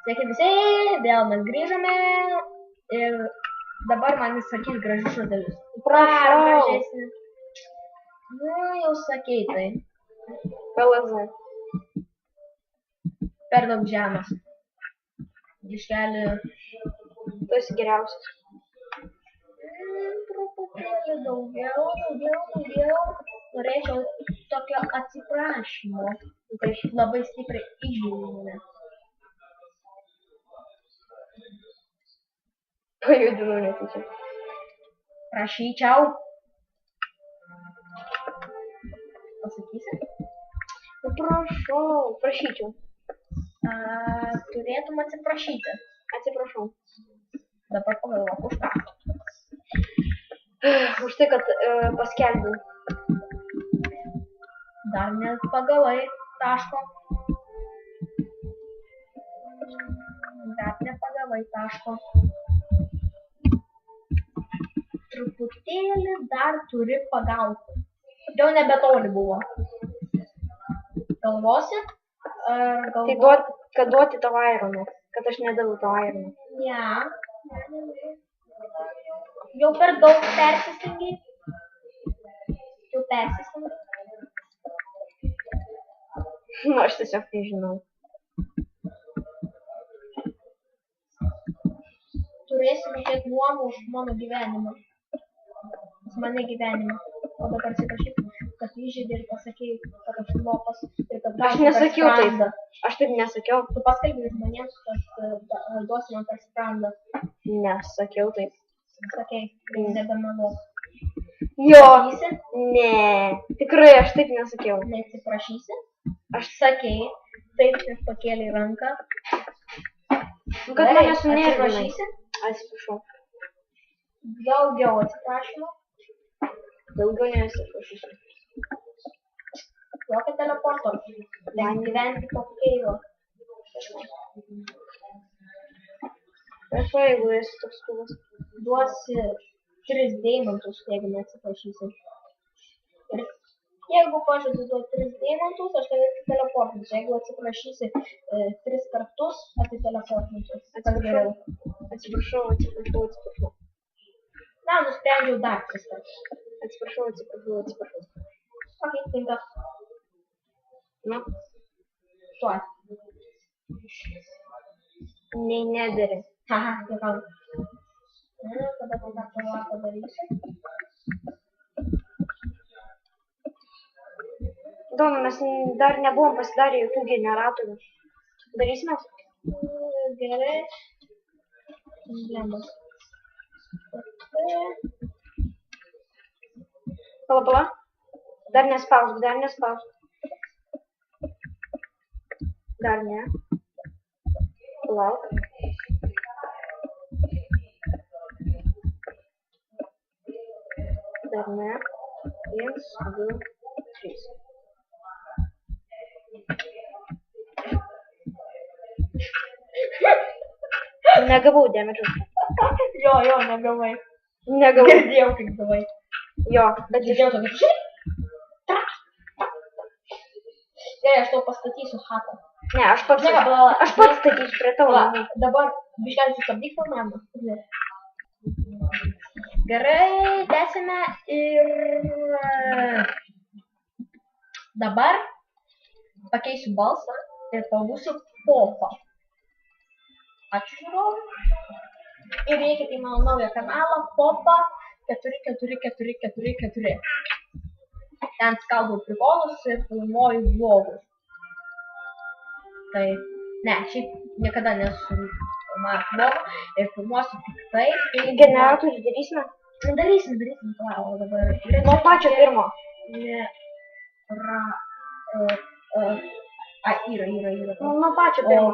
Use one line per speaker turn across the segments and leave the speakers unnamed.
Sveiki visi, vėl mes grįžome ir dabar man jis sakys gražius žodelius.
Prašau.
Gražesnį. Nu, jau sakei tai.
PLZ.
Per daug žemas. Iškeli.
Tu esi geriausias.
Truputėlį daugiau. Norėčiau tokio atsiprašymo. Tai labai stipriai išjūnė.
Pajudinau netyčia.
Prašyčiau. Pasakysi?
Nu, prašau. Prašyčiau.
Turėtum atsiprašyti.
Atsiprašau.
Dabar pagalvok už ką.
Už tai, kad paskelbiau.
Dar nepagavai taško. Truputėlį dar turi pagauti. Jau nebetoli buvo. Galvosi?
Tai kad duoti tavo aironą. Kad aš nedaviau tavo aironą.
Ne. Jau per daug persistengiai.
Nu, aš tiesiog nežinau.
Turėsi mokėti nuomą už mano gyvenimą. Už mane gyvenimą. O dabar atsiprašyk, kad įžeidė ir pasakei, kad aš lopas.
Aš nesakiau taip. Aš taip nesakiau.
Tu paskelbei žmonėms, kad duosi man per sprandą.
Nesakiau taip.
Sakei, nebemeluok.
Jo. Ne. Tikrai aš taip nesakiau.
Neatsiprašysi? Aš sakei, taip ir pakėlei ranką.
Nu, kad mane sunervinai.
Atsiprašysi?
Atsiprašau.
Daugiau atsiprašymų.
Daugiau neatsiprašysiu.
Jokio teleporto. Gyventi po keilo.
Prašau, jeigu esi toks skubus.
Duosi 3 deimantus, jeigu neatsiprašysi. Ir jeigu pažadu duoti 3 deimantus, aš tave teleportinsiu. Jeigu atsiprašysi 3 kartus, atiteleportinsiu.
Atsiprašau.
Na, nusprendžiau dar 3 kartus.
Atsiprašau.
Ok, tinka.
Nu.
Tuoj.
Nei nedari.
Haha, dėkau. Tada tą padarysiu.
Dona, mes dar nebuvom pasidarę jokių generatorių. Darysime?
Gerai. Emblemas.
Pala. Dar nespausk. Dar ne. Palauk. Dar ne. 1, 2, 3. Negavau dėmesio.
Jo, negavai.
Negavau.
Girdėjau, kaip gavai.
Jo, bet
Girdėjau tokį Gerai, aš tau pastatysiu chatą.
Ne, aš pats statysiu prie tavo namų.
Dabar biškelį sustabdyk filmavimą. Gerai, tęsime ir dabar pakeisiu balsą ir pabūsiu Popa. Ačiū žiūrovai. Ir eikite į mano naują kanalą Popa 4444. Ten skalbau prikolus ir filmuoju vlogus. Tai, ne, šiaip niekada nesu filmavęs vlogų ir filmuosiu tik tai.
Generatorių darysime?
Darysim, o dabar.
Nuo pačio pirmo.
Yra.
Nuo pačio pirmo.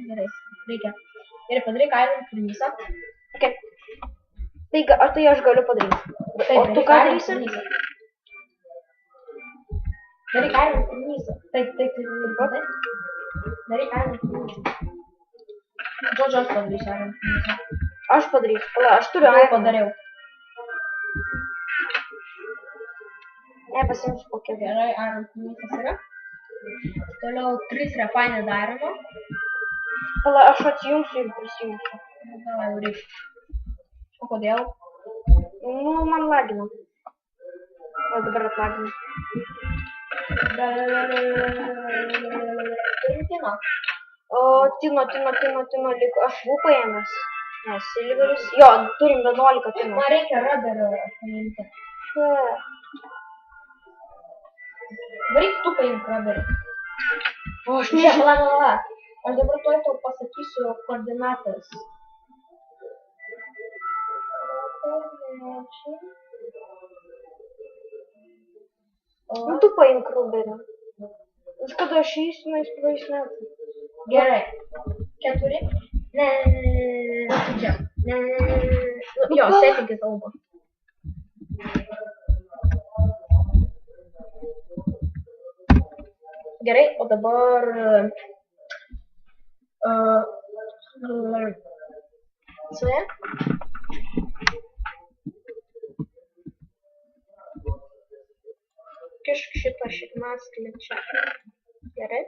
Gerai, reikia. Ir padaryk Iron Furnace.
Ok. Tai aš galiu padaryti. O tu ką darysi?
Daryk Iron Furnace. Taip. Daryk Iron Furnace. Žodžiu, aš padarysiu Iron Furnace.
Aš padarysiu. Pala, aš turiu
Iron. Padariau.
Ne, pasiimsiu kokią.
Gerai, Iron Furnace yra. Toliau 3 refined irono.
Pala, aš atsijungsiu ir prisijungsiu.
Davai, varyk. O kodėl?
Nu, man lagina. O dabar atlagina.
Tino.
O, Tino, liko. Aš buvau paėmęs. Ne, Silveris. Jo, turim 11 Tino.
Man reikia raberio paimti. Varyk tu paimk raberį.
O, aš
Ne,
nežinau.
la. Aš dabar tuoj tau pasakysiu koordinatas.
Nu, tu paimk ruberį. Iš kada aš įsiu, na, praeis metai.
Gerai. 4. Ne. Čia. Ne. Jo, setingis kalba. Gerai, o dabar... C. Kišk šitą šiknaskylę čia. Gerai.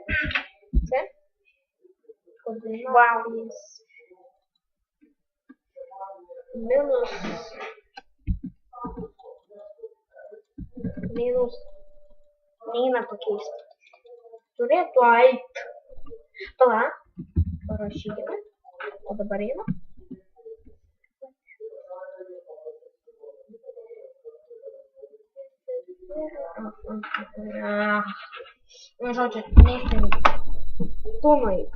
C. Koordinatės. Minus. Neina pakeisti. Turėtų eit. Pala. Parašykime. O dabar eina. Nu, žodžiu, neįstingi.
Tu nueik.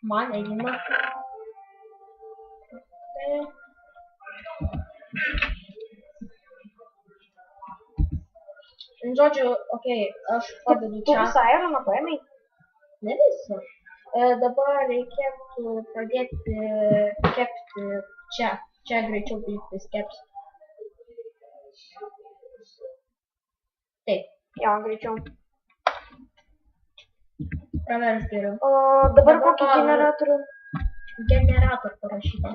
Man eina. Žodžiu, okei, aš padedu
Tu
čia.
visą ironą paėmei?
Ne visą. Dabar reikėtų pradėti kepti čia. Čia greičiau plytis keps. Taip,
Jo, greičiau.
pravers geriau.
O dabar
Dabar
kokį
man-
generatorių?
Generator parašyta.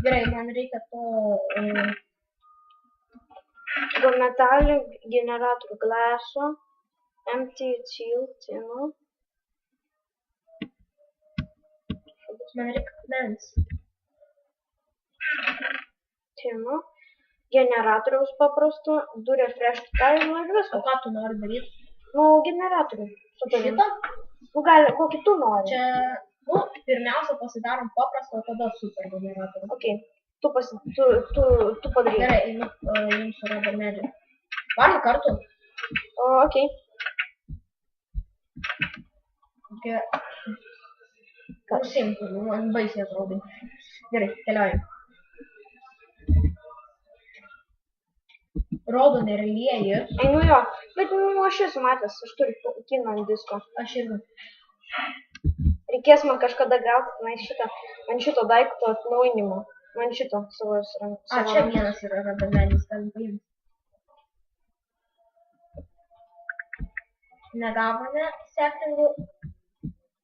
Gerai, man reikia to...
Metalių generatorių glaso. Empty seal, Tino.
Man reikia akmens.
Tino. Generatoriaus paprasto. Du refresh tile ir
O
viskas.
ką tu nori daryti?
Nu, generatorių. Su tavim.
Šitą?
Nu, gali, kokį tu nori.
Čia, nu, pirmiausia pasidarom paprastą, o tada super generatorių.
Ok. Tu padaryk.
Gerai, einu jums surado medžią. Varom kartu.
O, ok.
Užsiimk, man baisiai atrodo. Gerai, keliaujam. Raudoni relieji.
Einu jo. Bet nu, aš esu matęs. Aš turiu kiną ant disko.
Aš irgi.
Reikės man kažkada gauti man šito daikto atnaujinimo. Man šito savo
A, čia vienas yra rabelis, galim paimti. Negavome settingų.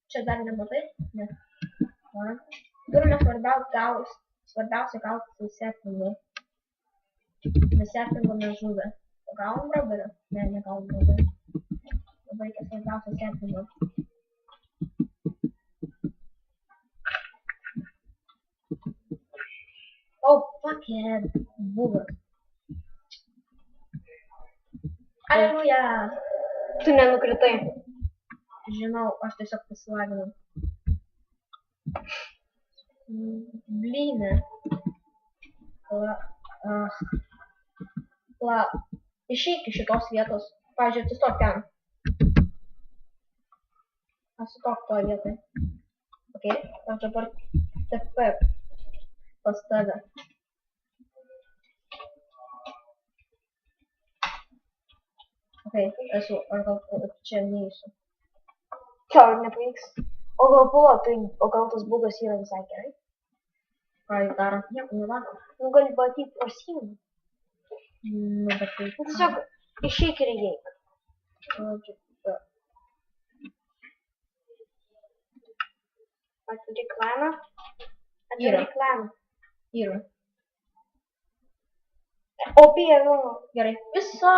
Čia dar nematai? Ne. Va. Turime svarbiausia gauti settingų. Mes settingų nežuvę. O gavom raberio? Ne, negavom raberio. Dabar reikia svarbiausia settingų. Oh, fuck it. Bugas. Aleluja.
Tu nenukritai.
Žinau, aš tiesiog pasilaginau. Blyne. Išeik iš šitos vietos. Pavyzdžiui, atsistok ten. Atsistok toje vietoje. Ok, aš dabar TP pas tave. Ok, esu, aš gal čia neįsiu.
Čia ar nepavyks. O gal tas bugas yra visai gerai.
Ką jis daro? Nieko nedaro.
Nu, gali ateit pro sieną.
Nu, bet tai...
Nu, tiesiog išeik ir įeik. Atidaryk laną. Atidaryk laną.
Yra.
O, pieviau.
Gerai. Viso.